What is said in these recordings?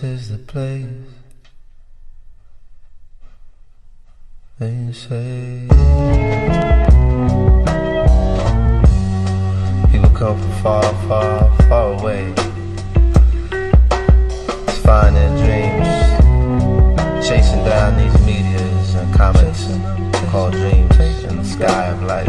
This is the place. They say people come from far, far, far away to find their dreams, chasing down these meteors and comets called dreams in the sky of life.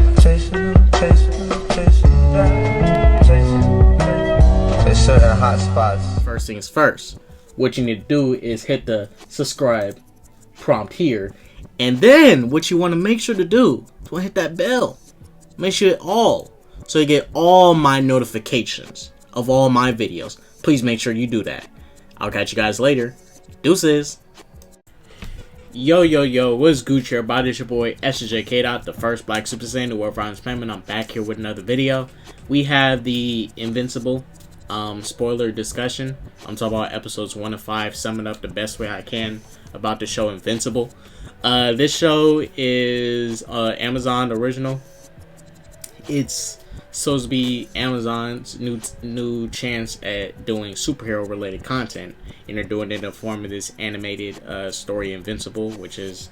There's certain hot spots. First things first, what you need to do is hit the subscribe prompt here, and then what you want to make sure to do is hit that bell. Make sure so you get all my notifications of all my videos. Please make sure you do that. I'll catch you guys later. Deuces. Yo, what's Gucci? Everybody, it's your boy ssjk-dots, the first black Super Saiyan, the world rhymes payment. I'm back here with another video. We have the Invincible spoiler discussion. I'm talking about episodes 1 to 5, summing up the best way I can about the show Invincible. This show is Amazon original. It's supposed to be Amazon's new chance at doing superhero related content, and they're doing it in the form of this animated story Invincible, which is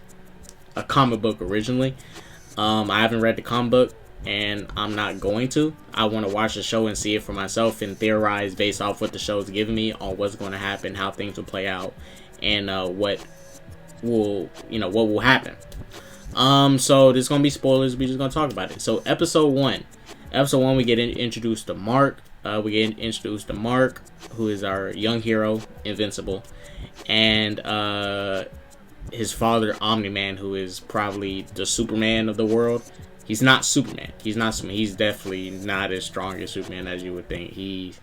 a comic book originally. I haven't read the comic book, and I'm not going to. I want to watch the show and see it for myself and theorize based off what the show is giving me on what's going to happen, how things will play out, and what will happen. So there's gonna be spoilers. We're just gonna talk about it. So episode 1, we get introduced to Mark. Who is our young hero, Invincible, and his father, Omni-Man, who is probably the Superman of the world. He's not Superman. He's definitely not as strong as Superman as you would think. He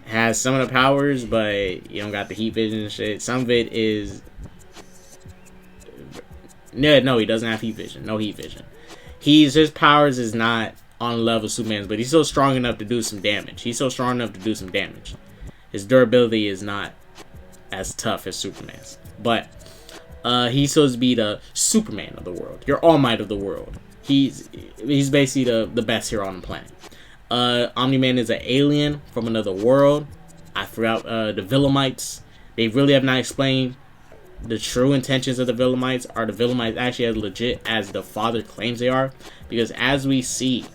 has some of the powers, but you don't got the heat vision and shit. Some of it is... No, he doesn't have heat vision. No heat vision. His powers is not on the level of Superman's, but he's still strong enough to do some damage. His durability is not as tough as Superman's. But he's supposed to be the Superman of the world. Your All Might of the world. He's basically the best hero on the planet. Omni-Man is an alien from another world. I forgot the Villamites. They really have not explained the true intentions of the Villamites. Are the Villamites actually as legit as the father claims they are? Because as we see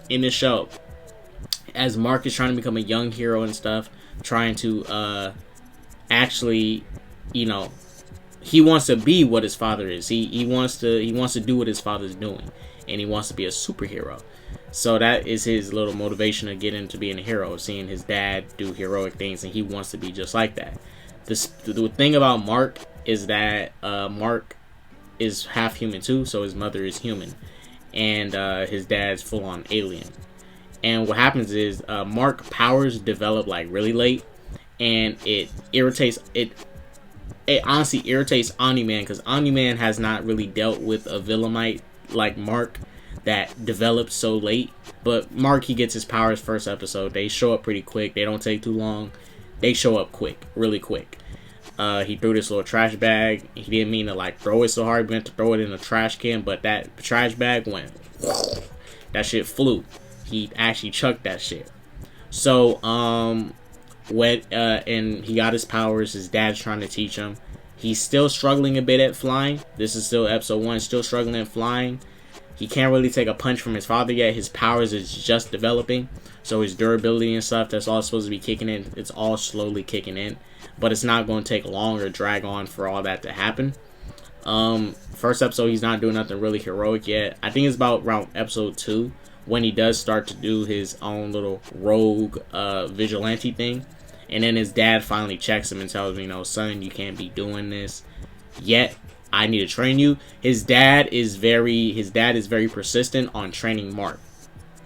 in the show, as Mark is trying to become a young hero and stuff, trying to actually, he wants to be what his father is. He wants to do what his father's doing, and he wants to be a superhero. So that is his little motivation to get into being a hero, seeing his dad do heroic things, and he wants to be just like that. The thing about Mark is that Mark is half human too, so his mother is human, and his dad's full-on alien. And what happens is Mark powers develop like really late, and it honestly irritates Omni-Man, because Omni-Man has not really dealt with a Villamite like Mark that develops so late. But Mark, he gets his powers first episode. They show up pretty quick. They don't take too long. They show up quick, really quick. He threw this little trash bag. He didn't mean to like throw it so hard. He meant to throw it in a trash can, but that trash bag went. That shit flew. He actually chucked that shit. So and he got his powers. His dad's trying to teach him. He's still struggling a bit at flying. This is still episode 1. Still struggling at flying. He can't really take a punch from his father yet. His powers is just developing. So his durability and stuff, that's all supposed to be kicking in. It's all slowly kicking in. But it's not going to take long or drag on for all that to happen. First episode, he's not doing nothing really heroic yet. I think it's about around episode 2 when he does start to do his own little rogue vigilante thing. And then his dad finally checks him and tells him, son, you can't be doing this yet. I need to train you. His dad is very persistent on training Mark.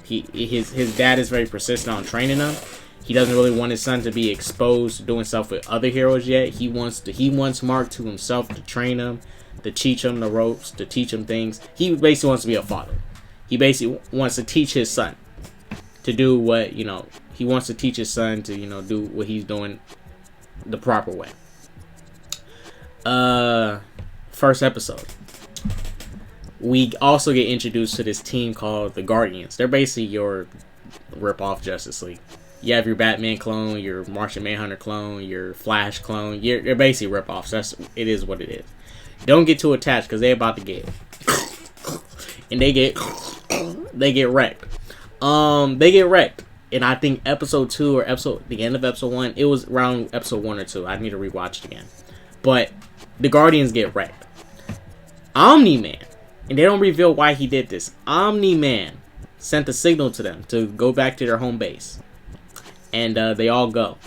His dad is very persistent on training him. He doesn't really want his son to be exposed to doing stuff with other heroes yet. He wants Mark to himself, to train him, to teach him the ropes, to teach him things. He basically wants to be a father. He basically wants to teach his son to do what, he wants to teach his son to, do what he's doing the proper way. First episode, we also get introduced to this team called the Guardians. They're basically your rip-off Justice League. You have your Batman clone, your Martian Manhunter clone, your Flash clone. You're basically ripoffs. It is what it is. Don't get too attached because they're about to get and they get wrecked. They get wrecked. And I think episode 2 or the end of episode 1, it was around episode 1 or 2. I need to rewatch it again. But the Guardians get wrecked. Omni-Man, and they don't reveal why he did this. Omni-Man sent a signal to them to go back to their home base. And they all go.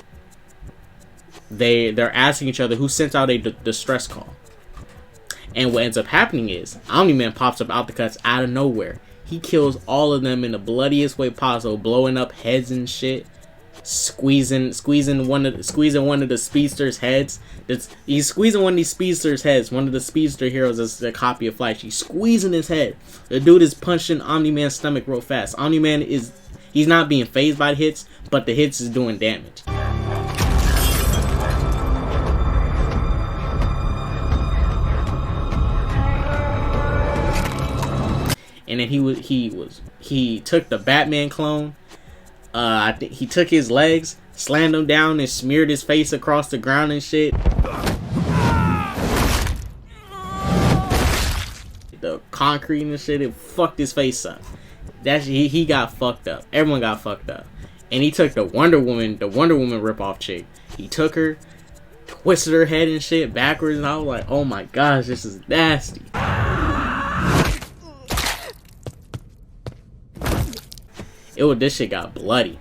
They're asking each other who sent out a distress call. And what ends up happening is Omni-Man pops up out the cuts out of nowhere. He kills all of them in the bloodiest way possible, blowing up heads and shit, squeezing one of the speedster's heads. He's squeezing one of these speedster's heads. One of the speedster heroes is a copy of Flash. He's squeezing his head. The dude is punching Omni-Man's stomach real fast. Omni-Man he's not being phased by the hits, but the hits is doing damage. And then he took the Batman clone. I think he took his legs, slammed him down, and smeared his face across the ground and shit. The concrete and shit, it fucked his face up. He got fucked up. Everyone got fucked up. And he took the Wonder Woman ripoff chick. He took her, twisted her head and shit backwards, and I was like, oh my gosh, this is nasty. This shit got bloody.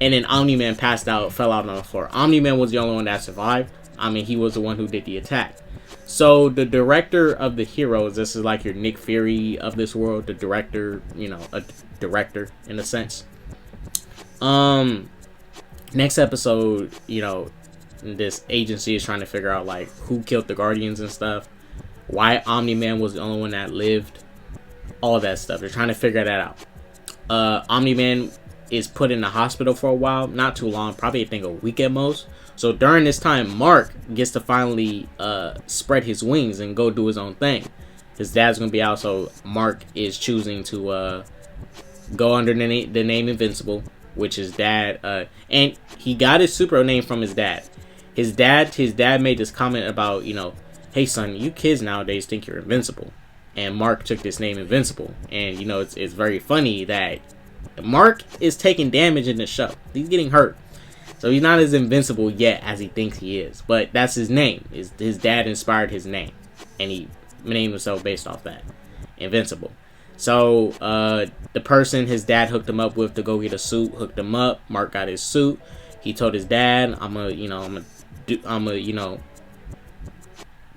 And then Omni-Man passed out, fell out on the floor. Omni-Man was the only one that survived. I mean, he was the one who did the attack. So the director of the heroes, this is like your Nick Fury of this world, the director, a director in a sense. Next episode, this agency is trying to figure out like who killed the Guardians and stuff, why Omni-Man was the only one that lived, all that stuff. They're trying to figure that out. Omni-Man is put in the hospital for a while, not too long, probably I think a week at most. So during this time, Mark gets to finally spread his wings and go do his own thing. His dad's gonna be out, so Mark is choosing to go under the name Invincible, which his dad, and he got his super name from his dad. His dad made this comment about, hey son, you kids nowadays think you're invincible. And Mark took this name Invincible. And, it's very funny that Mark is taking damage in the show. He's getting hurt. So he's not as invincible yet as he thinks he is. But that's his name. His dad inspired his name. And he named himself based off that. Invincible. So, the person his dad hooked him up with to go get a suit, hooked him up. Mark got his suit. He told his dad, I'm gonna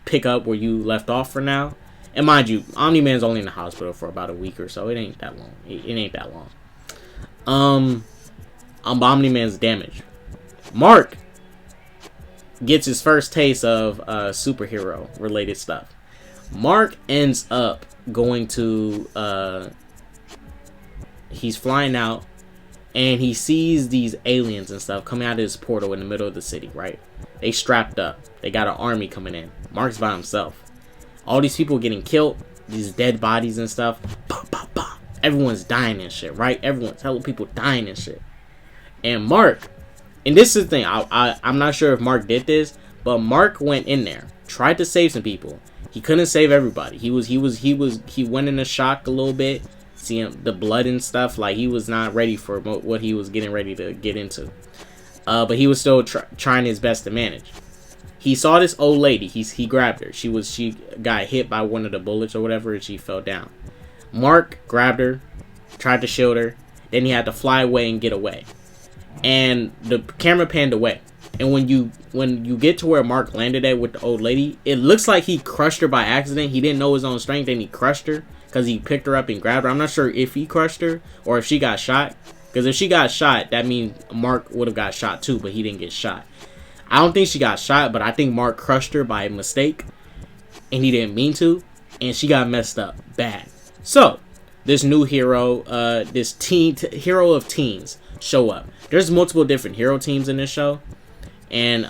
pick up where you left off for now. And mind you, Omni-Man's only in the hospital for about a week or so. It ain't that long. It ain't that long. Omni-Man's damaged. Mark gets his first taste of superhero related stuff. Mark ends up going to he's flying out and he sees these aliens and stuff coming out of this portal in the middle of the city, right? They strapped up. They got an army coming in. Mark's by himself. All these people getting killed, these dead bodies and stuff. Bah, bah, bah. Everyone's dying and shit, right? Everyone's hella people dying and shit. And Mark, and this is the thing, I'm not sure if Mark did this, but Mark went in there, tried to save some people. He couldn't save everybody. He went into shock a little bit, seeing the blood and stuff. Like he was not ready for what he was getting ready to get into. But he was still trying his best to manage. He saw this old lady. He grabbed her. She got hit by one of the bullets or whatever, and she fell down. Mark grabbed her, tried to shield her. Then he had to fly away and get away. And the camera panned away. And when you get to where Mark landed at with the old lady, it looks like he crushed her by accident. He didn't know his own strength, and he crushed her because he picked her up and grabbed her. I'm not sure if he crushed her or if she got shot. Because if she got shot, that means Mark would have got shot too, but he didn't get shot. I don't think she got shot, but I think Mark crushed her by mistake, and he didn't mean to, and she got messed up bad. So, this new hero, this hero of teens, show up. There's multiple different hero teams in this show, and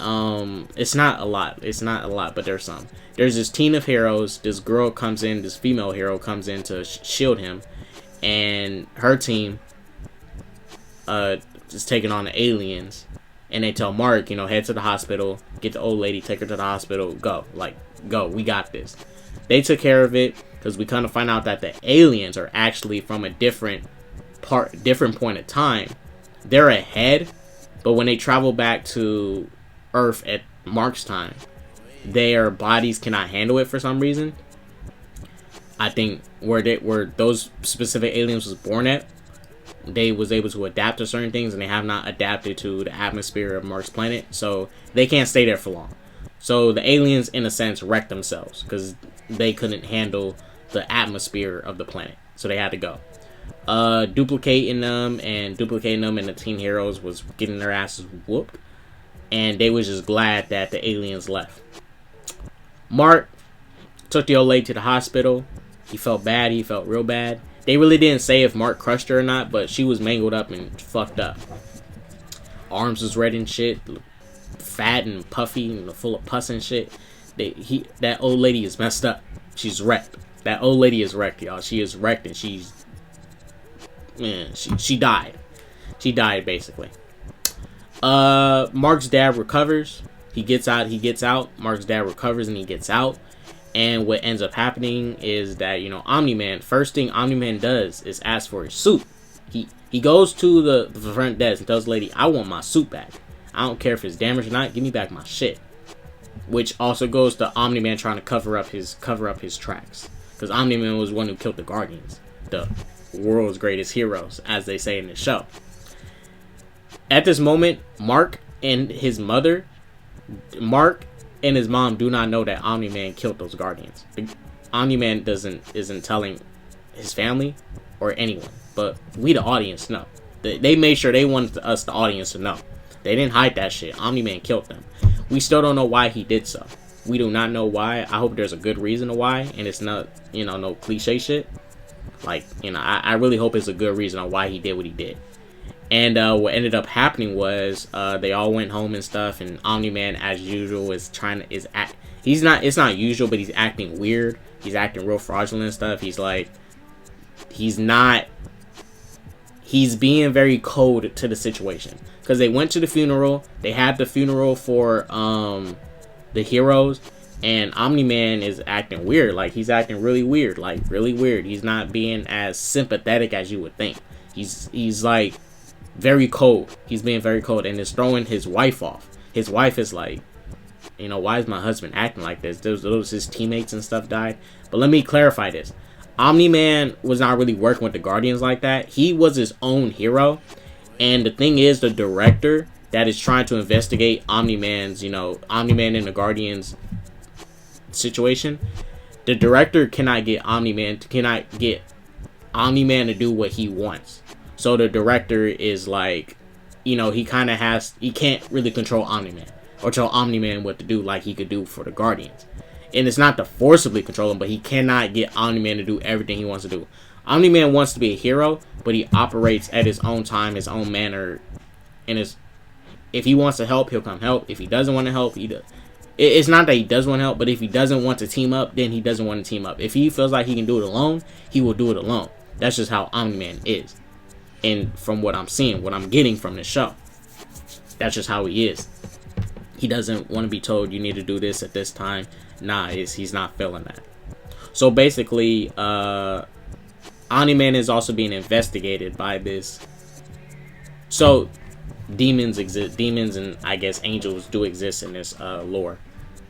it's not a lot. It's not a lot, but there's some. There's this team of heroes. This girl comes in. This female hero comes in to shield him, and her team is taking on the aliens, and they tell Mark, head to the hospital, get the old lady, take her to the hospital, go, we got this. They took care of it, because we kind of find out that the aliens are actually from a different point of time. They're ahead, but when they travel back to Earth at Mark's time, their bodies cannot handle it for some reason. I think where those specific aliens was born at, they was able to adapt to certain things, and they have not adapted to the atmosphere of Mark's planet, so they can't stay there for long. So the aliens, in a sense, wrecked themselves because they couldn't handle the atmosphere of the planet, so they had to go. Duplicating them, and the teen heroes was getting their asses whooped, and they was just glad that the aliens left. Mark took the old lady to the hospital. He felt bad. He felt real bad. They really didn't say if Mark crushed her or not, but she was mangled up and fucked up. Arms was red and shit, fat and puffy and full of pus and shit. That old lady is messed up. She's wrecked. That old lady is wrecked, y'all. She is wrecked, and she died. She died, basically. Mark's dad recovers. He gets out. Mark's dad recovers, and he gets out. And what ends up happening is that, Omni-Man, first thing Omni-Man does is ask for his suit. He goes to the front desk and tells the lady, I want my suit back. I don't care if it's damaged or not. Give me back my shit. Which also goes to Omni-Man trying to cover up his tracks. Because Omni-Man was one who killed the Guardians. The world's greatest heroes, as they say in the show. At this moment, Mark and his mom do not know that Omni-Man killed those Guardians. Omni-Man isn't telling his family or anyone, but we, the audience, know. They made sure they wanted us, the audience, to know. They didn't hide that shit. Omni-Man killed them. We still don't know why he did so. We do not know why. I hope there's a good reason to why, and it's not, no cliche shit. I really hope it's a good reason on why he did what he did. And what ended up happening was they all went home and stuff, and Omni-Man, as usual, it's not usual, but he's acting weird. He's acting real fraudulent and stuff. He's being very cold to the situation. Because they went to the funeral. They had the funeral for the heroes. And Omni-Man is acting weird. He's acting really weird. Really weird. He's not being as sympathetic as you would think. He's very cold. He's being very cold. And it's throwing his wife off. His wife is like, why is my husband acting like this? Those his teammates and stuff died. But let me clarify this. Omni-Man was not really working with the Guardians like that. He was his own hero. And the thing is, the director that is trying to investigate Omni-Man's, Omni-Man and the Guardians situation, the director cannot get Omni-Man to do what he wants. So the director is he can't really control Omni-Man or tell Omni-Man what to do like he could do for the Guardians. And it's not to forcibly control him, but he cannot get Omni-Man to do everything he wants to do. Omni-Man wants to be a hero, but he operates at his own time, his own manner. And if he wants to help, he'll come help. If he doesn't want to help, he does. It's not that he does want to help, but if he doesn't want to team up, then he doesn't want to team up. If he feels like he can do it alone, he will do it alone. That's just how Omni-Man is. And from what I'm seeing, what I'm getting from the show, that's just how he is. He doesn't want to be told you need to do this at this time. Nah, he's not feeling that. So basically, Omni-Man is also being investigated by this. So demons exist. Demons and I guess angels do exist in this lore,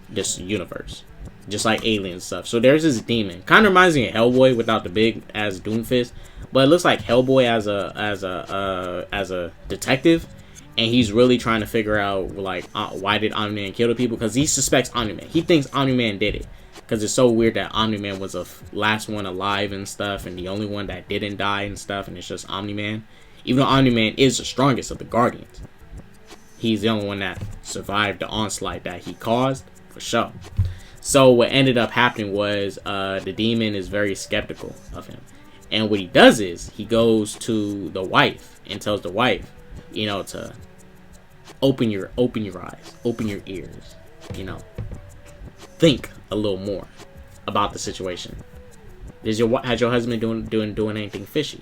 this universe, just like alien stuff. So there's this demon. Kind of reminds me of Hellboy without the big ass Doomfist, but it looks like Hellboy as a detective. And he's really trying to figure out, why did Omni-Man kill the people? Because he suspects Omni-Man. He thinks Omni-Man did it. Because it's so weird that Omni-Man was the last one alive and stuff. And the only one that didn't die and stuff. And it's just Omni-Man. Even though Omni-Man is the strongest of the Guardians. He's the only one that survived the onslaught that he caused. For sure. So what ended up happening was the demon is very skeptical of him. And what he does is he goes to the wife and tells the wife, to open your eyes, open your ears, think a little more about the situation. Has your husband doing anything fishy?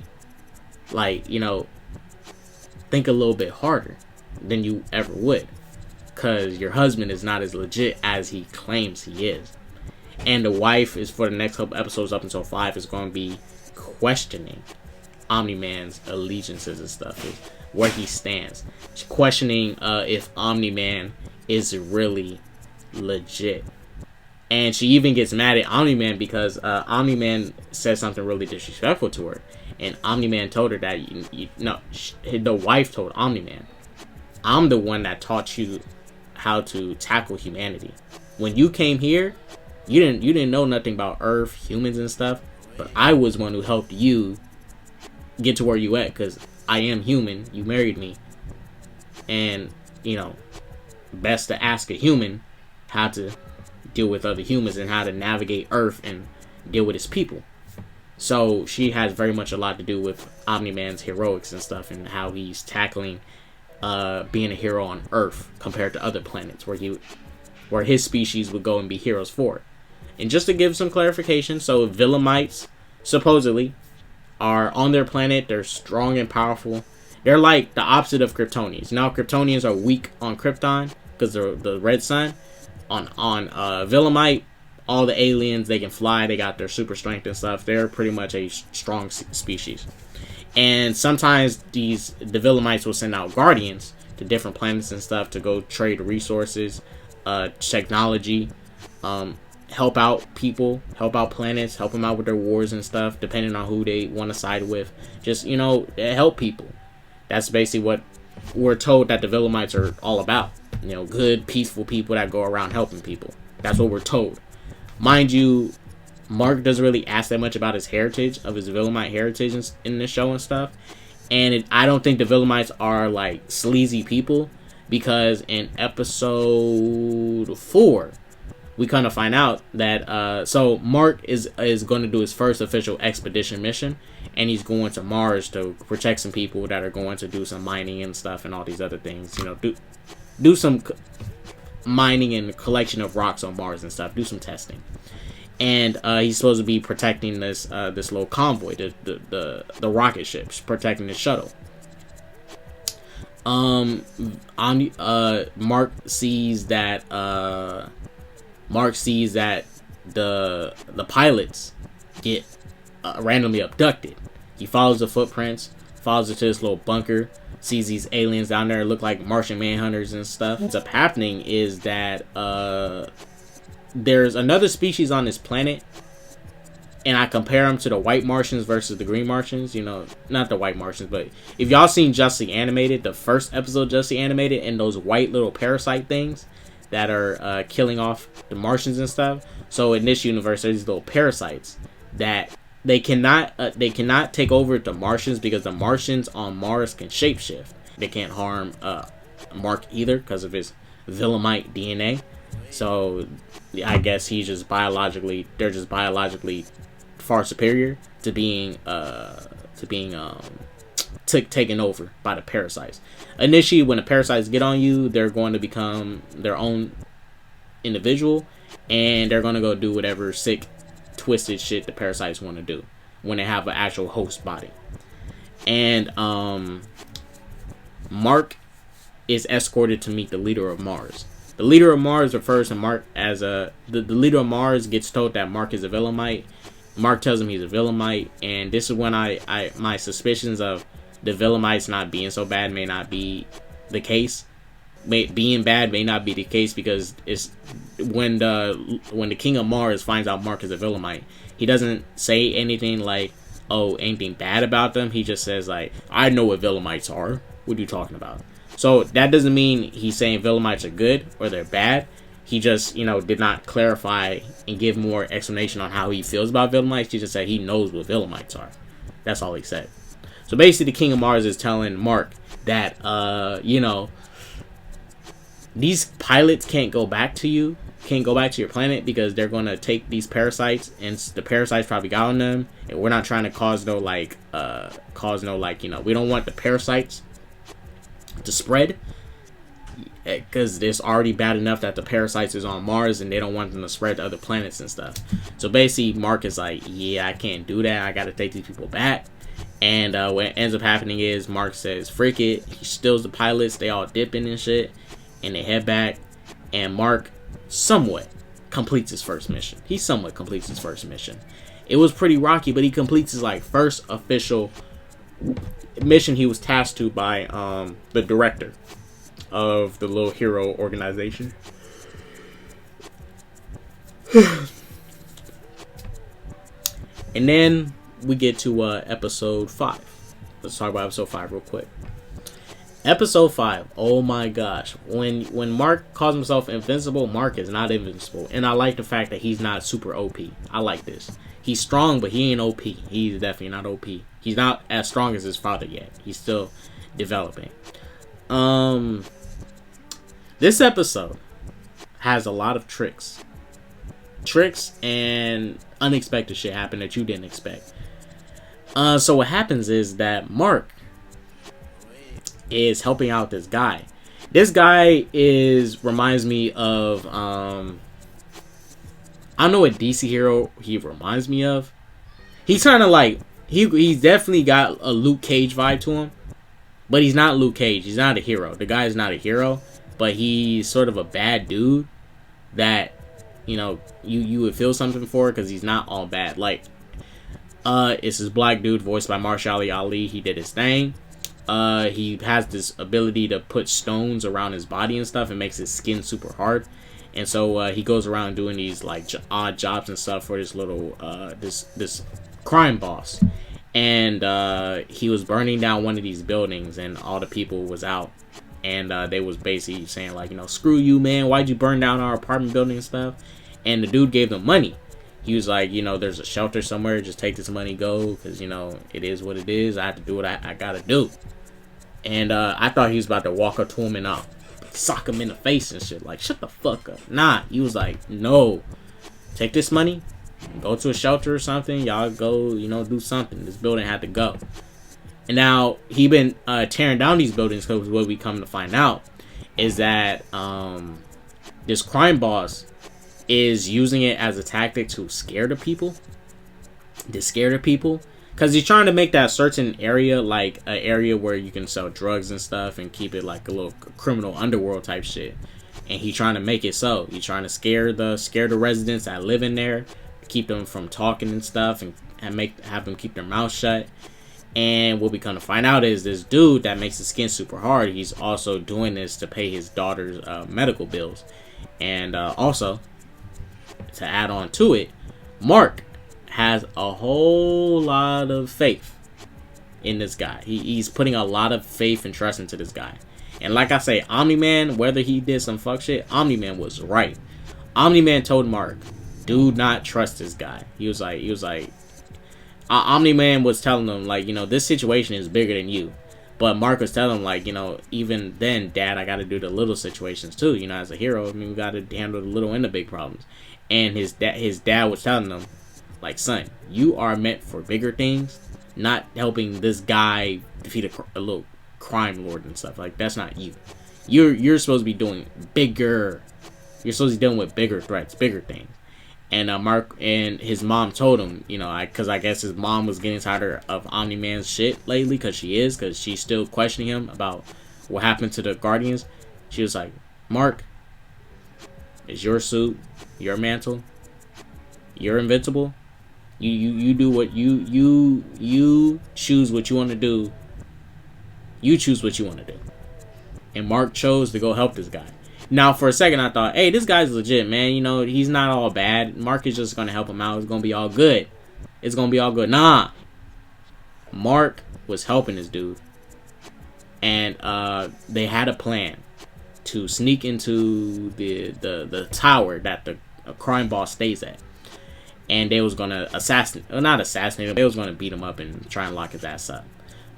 think a little bit harder than you ever would, because your husband is not as legit as he claims he is. And the wife is, for the next couple episodes up until 5, is going to be questioning Omni-Man's allegiances and stuff, where he stands. She's questioning if Omni-Man is really legit. And she even gets mad at Omni-Man because Omni-Man says something really disrespectful to her. And Omni-Man told her that, the wife told Omni-Man, I'm the one that taught you how to tackle humanity. When you came here, you didn't know nothing about Earth, humans and stuff. But I was one who helped you get to where you at, because I am human. You married me. And, best to ask a human how to deal with other humans and how to navigate Earth and deal with its people. So she has very much a lot to do with Omni-Man's heroics and stuff, and how he's tackling being a hero on Earth compared to other planets where his species would go and be heroes for. And just to give some clarification, so Villamites supposedly are on their planet. They're strong and powerful. They're like the opposite of Kryptonians. Now Kryptonians are weak on Krypton because they're the red sun. On Villamite, all the aliens, they can fly. They got their super strength and stuff. They're pretty much a strong species. And sometimes the Villamites will send out guardians to different planets and stuff to go trade resources, technology, help out people, help out planets, help them out with their wars and stuff, depending on who they want to side with. Just, help people. That's basically what we're told that the Villamites are all about. Good, peaceful people that go around helping people. That's what we're told. Mind you, Mark doesn't really ask that much about his heritage, of his Villamite heritage in the show and stuff. And I don't think the Villamites are like sleazy people, because in episode 4, we kind of find out that so Mark is going to do his first official expedition mission, and he's going to Mars to protect some people that are going to do some mining and stuff and all these other things. Do some mining and collection of rocks on Mars and stuff. Do some testing, and he's supposed to be protecting this little convoy, the rocket ships, protecting the shuttle. Mark sees that the pilots get randomly abducted. He follows the footprints, follows it to this little bunker, sees these aliens down there look like Martian manhunters and stuff. What's up happening is that there's another species on this planet, and I compare them to the white Martians versus the green Martians. Not the white Martians, but if y'all seen Justly Animated, the first episode Justly Animated, and those white little parasite things that are killing off the Martians and stuff. So in this universe, there's these little parasites that they cannot take over the Martians, because the Martians on Mars can shapeshift. They can't harm Mark either because of his Villamite DNA. So I guess they're just biologically far superior to being taken over by the parasites. Initially, when the parasites get on you, they're going to become their own individual, and they're going to go do whatever sick, twisted shit the parasites want to do when they have an actual host body. And Mark is escorted to meet the leader of Mars. The leader of Mars refers to Mark as the leader of Mars gets told that Mark is a Villamite. Mark tells him he's a Villamite, and this is when my suspicions of the Villamites not being so bad may not be the case. Being bad may not be the case, because it's when the King of Mars finds out Mark is a Villamite, he doesn't say anything like, oh, anything bad about them. He just says like, I know what Villamites are. What are you talking about? So that doesn't mean he's saying Villamites are good or they're bad. He just, did not clarify and give more explanation on how he feels about Villamites. He just said he knows what Villamites are. That's all he said. So basically, the King of Mars is telling Mark that, these pilots can't go back to your planet, because they're going to take these parasites, and the parasites probably got on them, and we're not trying to cause no we don't want the parasites to spread, because it's already bad enough that the parasites is on Mars, and they don't want them to spread to other planets and stuff. So basically, Mark is like, yeah, I can't do that. I got to take these people back. And what ends up happening is Mark says, "Frick it." He steals the pilots. They all dipping and shit, and they head back. And Mark somewhat completes his first mission. He somewhat completes his first mission. It was pretty rocky, but he completes his like first official mission he was tasked to by the director of the little hero organization. And then we get to episode 5. Let's talk about episode 5 real quick. Episode 5, oh my gosh. When Mark calls himself invincible, Mark is not invincible. And I like the fact that he's not super OP. I like this. He's strong, but he ain't OP. He's definitely not OP. He's not as strong as his father yet. He's still developing. This episode has a lot of tricks. Tricks and unexpected shit happen that you didn't expect. So what happens is that Mark is helping out this guy. This guy reminds me of I don't know what DC hero he reminds me of. He's kind of like he's definitely got a Luke Cage vibe to him, but he's not Luke Cage. He's not a hero. The guy is not a hero, but he's sort of a bad dude that you would feel something for because he's not all bad. Like it's this black dude voiced by Mahershala Ali. He did his thing. He has this ability to put stones around his body and stuff and makes his skin super hard. And so he goes around doing these like odd jobs and stuff for this little this crime boss. And he was burning down one of these buildings, and all the people was out, and they was basically saying like, screw you, man. Why'd you burn down our apartment building and stuff? And the dude gave them money. He was like, there's a shelter somewhere. Just take this money, go, because it is what it is. I have to do what I gotta do. And I thought he was about to walk up to him and sock him in the face and shit. Like, shut the fuck up. Nah, he was like, no, take this money, go to a shelter or something. Y'all go, do something. This building had to go. And now he been tearing down these buildings because what we come to find out is that this crime boss is using it as a tactic to scare the people. Because he's trying to make that certain area like an area where you can sell drugs and stuff and keep it like a little criminal underworld type shit. And he's trying to make it so. He's trying to scare the residents that live in there, keep them from talking and stuff, and have them keep their mouth shut. And what we come to find out is this dude that makes his skin super hard, he's also doing this to pay his daughter's medical bills. And also, to add on to it, Mark has a whole lot of faith in this guy. He's putting a lot of faith and trust into this guy. And like I say, Omni-Man, whether he did some fuck shit, Omni-Man was right. Omni-Man told Mark, do not trust this guy. He was like, Omni-Man was telling him, like, this situation is bigger than you. But Mark was telling him, like, even then, Dad, I got to do the little situations too. As a hero, I mean, we got to handle the little and the big problems. And his dad was telling him, like, son, you are meant for bigger things, not helping this guy defeat a little crime lord and stuff. Like, that's not you. You're supposed to be doing bigger. You're supposed to be dealing with bigger threats, bigger things. And Mark and his mom told him, because I guess his mom was getting tired of Omni-Man's shit lately, because she's still questioning him about what happened to the Guardians. She was like, Mark, it's your suit, your mantle, you're invincible. You do what you choose what you want to do. You choose what you want to do. And Mark chose to go help this guy. Now, for a second, I thought, hey, this guy's legit, man. He's not all bad. Mark is just going to help him out. It's going to be all good. It's going to be all good. Nah. Mark was helping this dude. And they had a plan to sneak into the tower that the crime boss stays at. And they was going to not assassinate him. They was going to beat him up and try and lock his ass up.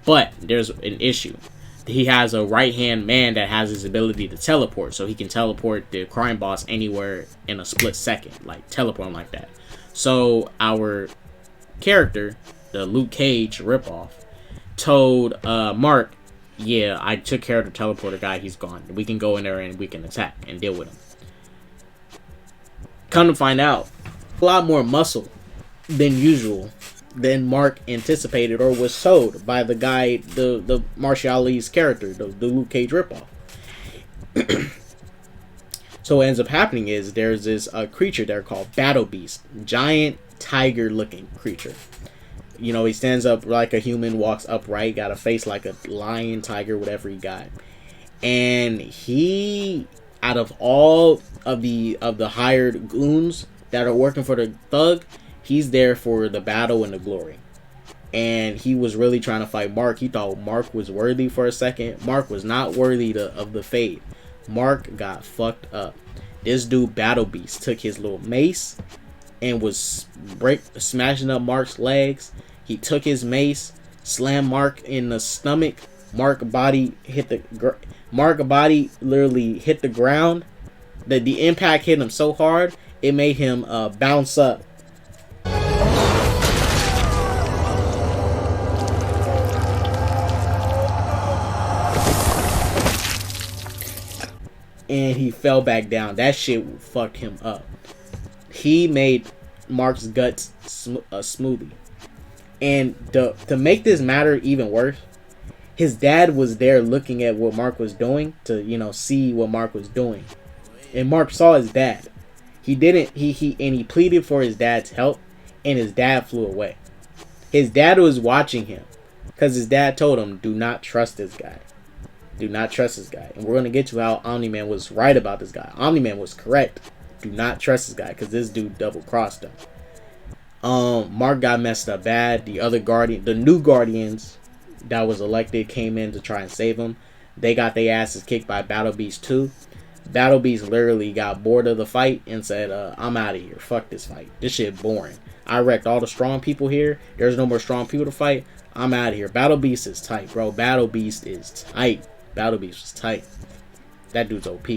But there's an issue. He has a right-hand man that has his ability to teleport. So he can teleport the crime boss anywhere in a split second. Like, teleport him like that. So our character, the Luke Cage ripoff, told Mark, yeah, I took care of the teleporter guy. He's gone. We can go in there and we can attack and deal with him. Come to find out, a lot more muscle than usual than Mark anticipated or was told by the guy, the Marshall Ali's character, the Luke Cage ripoff. So what ends up happening is there's this creature there called Battle Beast, giant tiger looking creature. You know, he stands up like a human, walks upright, got a face like a lion, tiger, whatever he got. And he, out of all of the hired goons that are working for the thug, he's there for the battle and the glory. And he was really trying to fight Mark. He thought Mark was worthy for a second. Mark was not worthy of the fate. Mark got fucked up. This dude, Battle Beast, took his little mace and was smashing up Mark's legs. He took his mace, slammed Mark in the stomach. Mark's body literally hit the ground. The impact hit him so hard, it made him bounce up. And he fell back down. That shit fucked him up. He made Mark's guts a smoothie. And to make this matter even worse, his dad was there looking at what Mark was doing to, you know, see what Mark was doing. And Mark saw his dad. He pleaded for his dad's help, and his dad flew away. His dad was watching him because his dad told him, do not trust this guy. Do not trust this guy. And we're going to get to how Omni-Man was right about this guy. Omni-Man was correct. Do not trust this guy because this dude double-crossed him. Mark got messed up bad. The new Guardians that was elected came in to try and save him. They got their asses kicked by Battle Beast 2. Battle Beast literally got bored of the fight and said, I'm out of here. Fuck this fight. This shit boring. I wrecked all the strong people here. There's no more strong people to fight. I'm out of here. Battle Beast is tight, bro. Battle Beast is tight. Battle Beast was tight. That dude's OP.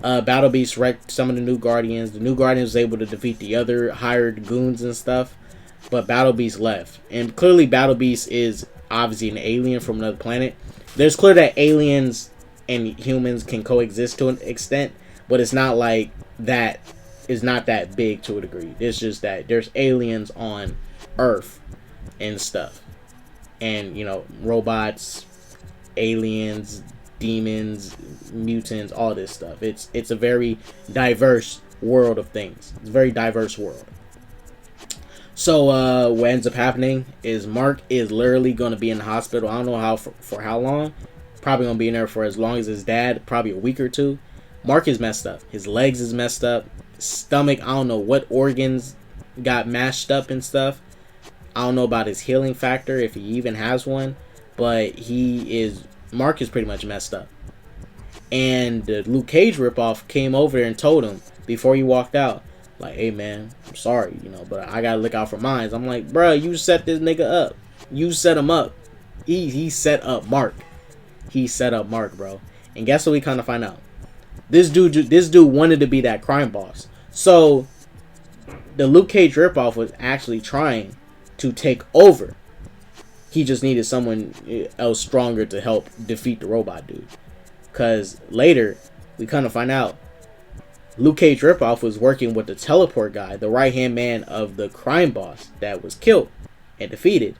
Battle Beast wrecked some of the new Guardians. The new Guardians was able to defeat the other hired goons and stuff. But Battle Beast left. And clearly Battle Beast is obviously an alien from another planet. There's clear that aliens and humans can coexist to an extent. But it's not like that. It's not that big to a degree. It's just that there's aliens on Earth and stuff. And, you know, robots, aliens, demons, mutants, all this stuff. It's a very diverse world of things. It's a very diverse world. So what ends up happening is Mark is literally going to be in the hospital. I don't know how for how long. Probably going to be in there for as long as his dad. Probably a week or two. Mark is messed up. His legs is messed up. His stomach, I don't know what organs got mashed up and stuff. I don't know about his healing factor, if he even has one. But Mark is pretty much messed up. And the Luke Cage ripoff came over there and told him before he walked out, like, hey man, I'm sorry, you know, but I gotta look out for mines. I'm like, bro, you set this nigga up. You set him up. He set up Mark. He set up Mark, bro. And guess what we kind of find out? This dude wanted to be that crime boss. So the Luke Cage ripoff was actually trying to take over. He just needed someone else stronger to help defeat the robot dude. Because later, we kind of find out Luke Cage ripoff was working with the teleport guy, the right-hand man of the crime boss that was killed and defeated.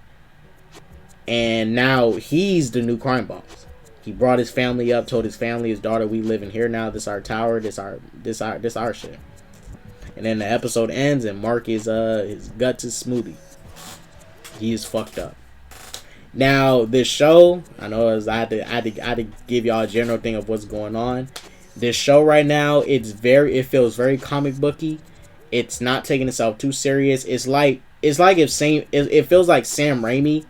And now he's the new crime boss. He brought his family up, told his family, his daughter, we live in here now. This our tower. This our shit. And then the episode ends and Mark is his guts is smoothie. He is fucked up. Now, this show, I know I had to give y'all a general thing of what's going on. This show right now, it feels very comic booky. It's not taking itself too serious. It feels like Sam Raimi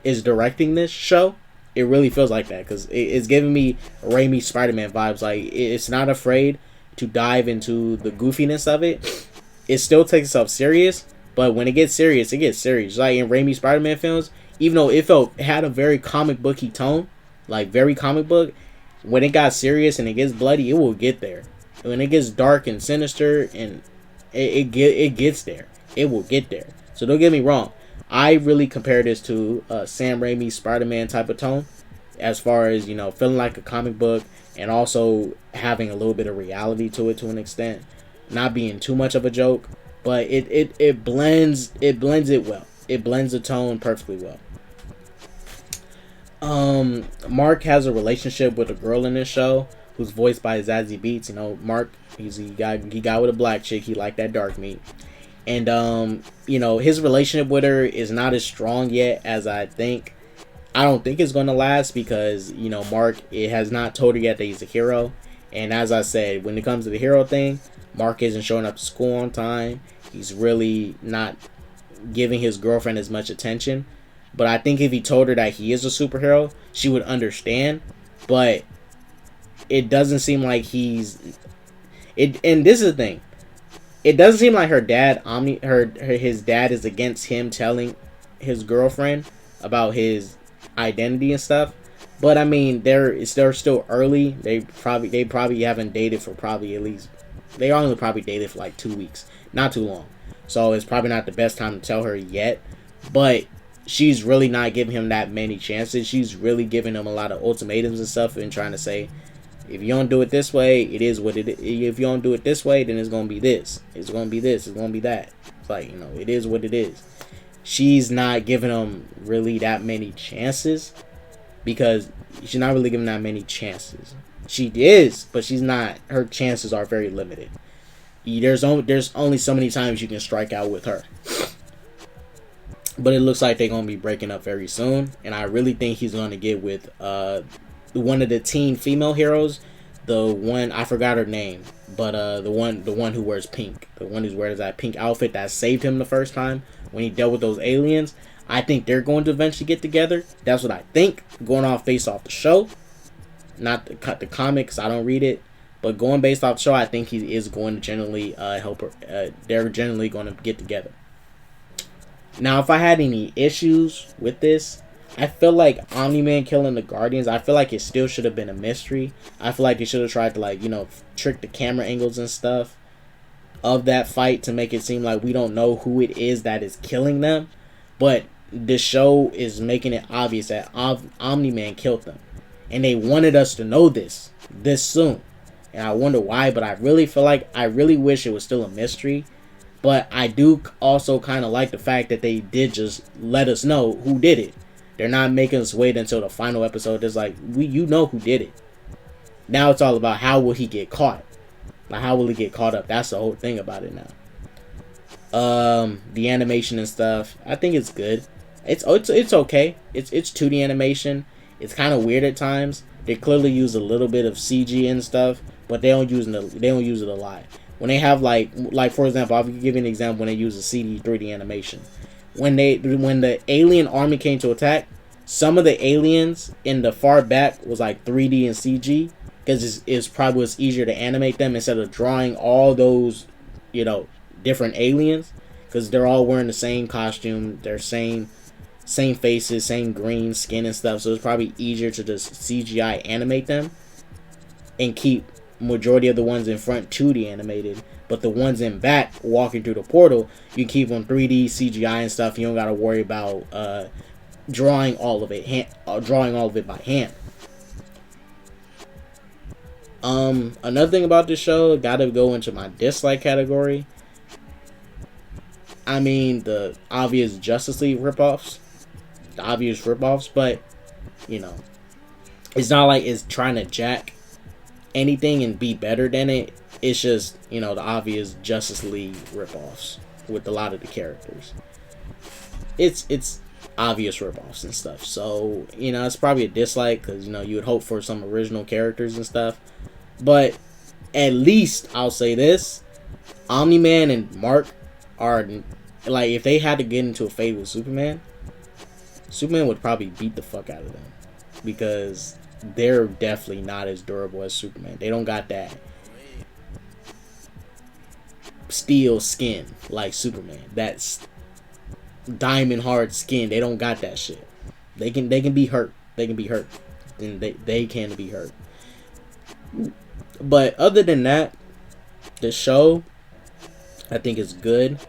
is directing this show. It really feels like that because it's giving me Raimi Spider-Man vibes. Like, it's not afraid to dive into the goofiness of it. It still takes itself serious, but when it gets serious, it gets serious. Like in Raimi Spider-Man films, even though it had a very comic booky tone, like very comic book, when it got serious and it gets bloody, it will get there. When it gets dark and sinister and it gets there, it will get there. So don't get me wrong. I really compare this to Sam Raimi's Spider-Man type of tone, as far as, you know, feeling like a comic book and also having a little bit of reality to it to an extent, not being too much of a joke, but it blends it well. it blends the tone perfectly well. Mark has a relationship with a girl in this show who's voiced by Zazie Beetz. You know, Mark, he got with a black chick. He liked that dark meat. And you know, his relationship with her is not as strong yet as I think. I don't think it's going to last because, you know, Mark, it has not told her yet that he's a hero. And as I said, when it comes to the hero thing, Mark isn't showing up to school on time. He's really not giving his girlfriend as much attention. But I think if he told her that he is a superhero, she would understand. But it doesn't seem like he's... And this is the thing. It doesn't seem like her dad, his dad is against him telling his girlfriend about his identity and stuff. But I mean, they're still early. They probably haven't dated for probably at least... They only probably dated for like 2 weeks. Not too long. So it's probably not the best time to tell her yet. But she's really not giving him that many chances. She's really giving him a lot of ultimatums and stuff and trying to say, if you don't do it this way, it is what it is. If you don't do it this way, then it's going to be this. It's going to be this. It's going to be that. It's like, you know, it is what it is. She's not giving him really that many chances because she's not really giving that many chances. She is, but she's not. Her chances are very limited. There's only so many times you can strike out with her. But it looks like they're going to be breaking up very soon. And I really think he's going to get with one of the teen female heroes. The one, I forgot her name. But the one who wears pink. The one who wears that pink outfit that saved him the first time when he dealt with those aliens. I think they're going to eventually get together. That's what I think. Going off based off the show. Not the comics. I don't read it. But going based off the show, I think he is going to generally help her. They're generally going to get together. Now, if I had any issues with this, I feel like Omni-Man killing the Guardians, I feel like it still should have been a mystery. I feel like they should have tried to, like, you know, trick the camera angles and stuff of that fight to make it seem like we don't know who it is that is killing them. But the show is making it obvious that Omni-Man killed them. And they wanted us to know this soon. And I wonder why, but I really feel like, I really wish it was still a mystery. But I do also kind of like the fact that they did just let us know who did it. They're not making us wait until the final episode. It's like, you know who did it. Now it's all about how will he get caught. Like, how will he get caught up? That's the whole thing about it now. The animation and stuff, I think it's good. It's okay. It's 2D animation. It's kind of weird at times. They clearly use a little bit of CG and stuff, but they don't use it a lot. When they have like for example, I'll give you an example when they use a CD 3D animation. When the alien army came to attack, some of the aliens in the far back was like 3D and CG because it's probably was easier to animate them instead of drawing all those, you know, different aliens because they're all wearing the same costume, their same faces, same green skin and stuff. So it's probably easier to just CGI animate them and keep majority of the ones in front 2D animated, but the ones in back walking through the portal, you keep them 3D CGI and stuff. You don't got to worry about drawing all of it by hand. Another thing about this show, gotta go into my dislike category. I mean, the obvious Justice League ripoffs, but you know, it's not like it's trying to jack anything and be better than it. It's just, you know, the obvious Justice League ripoffs with a lot of the characters. It's obvious ripoffs and stuff. So, you know, it's probably a dislike because, you know, you would hope for some original characters and stuff. But at least I'll say this: Omni-Man and Mark are like, if they had to get into a fight with Superman would probably beat the fuck out of them because they're definitely not as durable as Superman. They don't got that steel skin like Superman. That's diamond hard skin. They don't got that shit. They can be hurt. They can be hurt. And they can be hurt. But other than that, the show, I think, is good.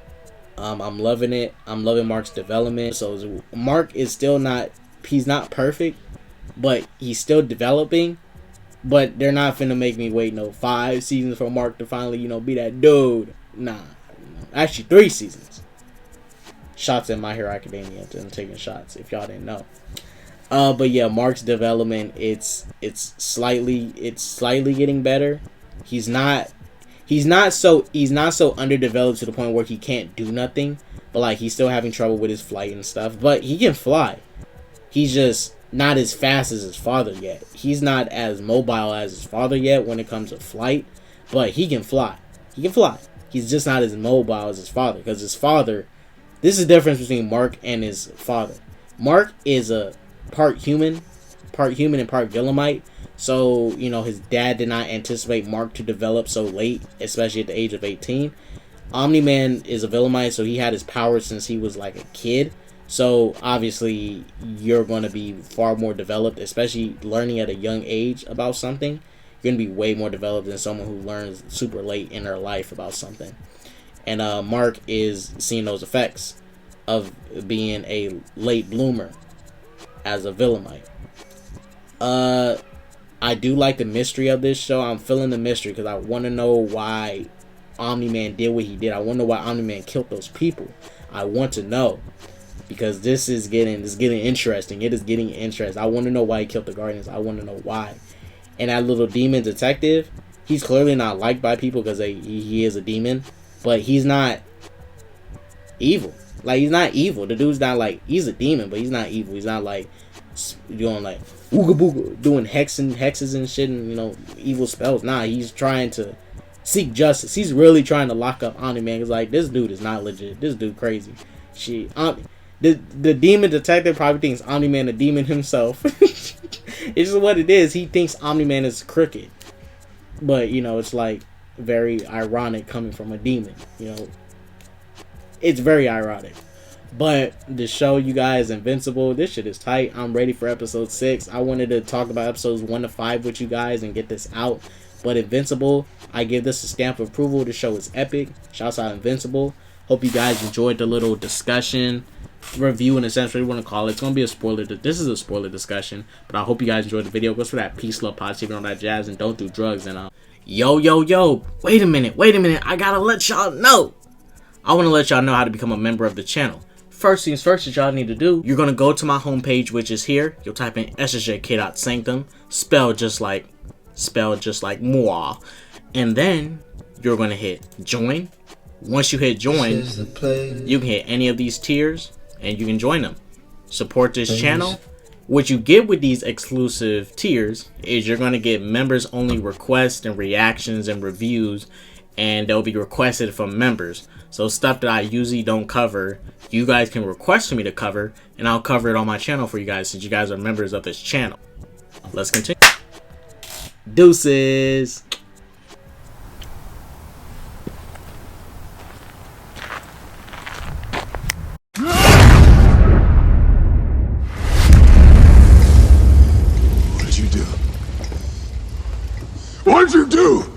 I'm loving it. I'm loving Mark's development. So Mark is still not, he's not perfect, but he's still developing. But they're not finna make me wait 5 seasons for Mark to finally, be that dude. Nah. Actually, 3 seasons. Shots at My Hero Academia and taking shots if y'all didn't know. But yeah, Mark's development it's slightly getting better. He's not so underdeveloped to the point where he can't do nothing, but like he's still having trouble with his flight and stuff. But he can fly. He's just not as fast as his father yet. He's not as mobile as his father yet when it comes to flight, but he can fly. He can fly. He's just not as mobile as his father, because his father, this is the difference between Mark and his father. Mark is a part human and part Villemite. So, you know, his dad did not anticipate Mark to develop so late, especially at the age of 18. Omni-Man is a Villemite, so he had his powers since he was like a kid. So, obviously, you're going to be far more developed, especially learning at a young age about something. You're going to be way more developed than someone who learns super late in their life about something. And Mark is seeing those effects of being a late bloomer as a Villemite. I do like the mystery of this show. I'm feeling the mystery because I want to know why Omni-Man did what he did. I want to know why Omni-Man killed those people. I want to know, because this is getting interesting. It is getting interesting. I want to know why he killed the Guardians. I want to know why. And that little demon detective, he's clearly not liked by people because he is a demon, but he's not evil. Like, he's not evil. The dude's not like, he's a demon, but he's not evil. He's not like doing like ooga booga, doing hexes and shit, and, you know, evil spells. Nah, he's trying to seek justice. He's really trying to lock up Omni-Man. It's like, this dude is not legit. This dude crazy. The demon detective probably thinks Omni-Man a demon himself. It's just what it is. He thinks Omni-Man is crooked, but, you know, it's like very ironic coming from a demon. You know, it's very ironic. But the show, you guys, Invincible, this shit is tight. I'm ready for episode 6. I wanted to talk about episodes 1 to 5 with you guys and get this out. But Invincible, I give this a stamp of approval. The show is epic. Shouts out Invincible. Hope you guys enjoyed the little discussion, review, and essentially what you want to call it. It's going to be a spoiler. This is a spoiler discussion. But I hope you guys enjoyed the video. Go for that peace, love, positivity, and all that jazz. And don't do drugs. And yo. Wait a minute. I got to let y'all know. I want to let y'all know how to become a member of the channel. First things first that y'all need to do, you're going to go to my homepage, which is here. You'll type in ssjk-dots Sanctum, spelled just like moi. And then you're going to hit join. Once you hit join, you can hit any of these tiers and you can join them. Support this channel. What you get with these exclusive tiers is you're going to get members only requests and reactions and reviews, and they'll be requested from members. So stuff that I usually don't cover, you guys can request for me to cover, and I'll cover it on my channel for you guys since you guys are members of this channel. Let's continue. Deuces. What did you do? What did you do?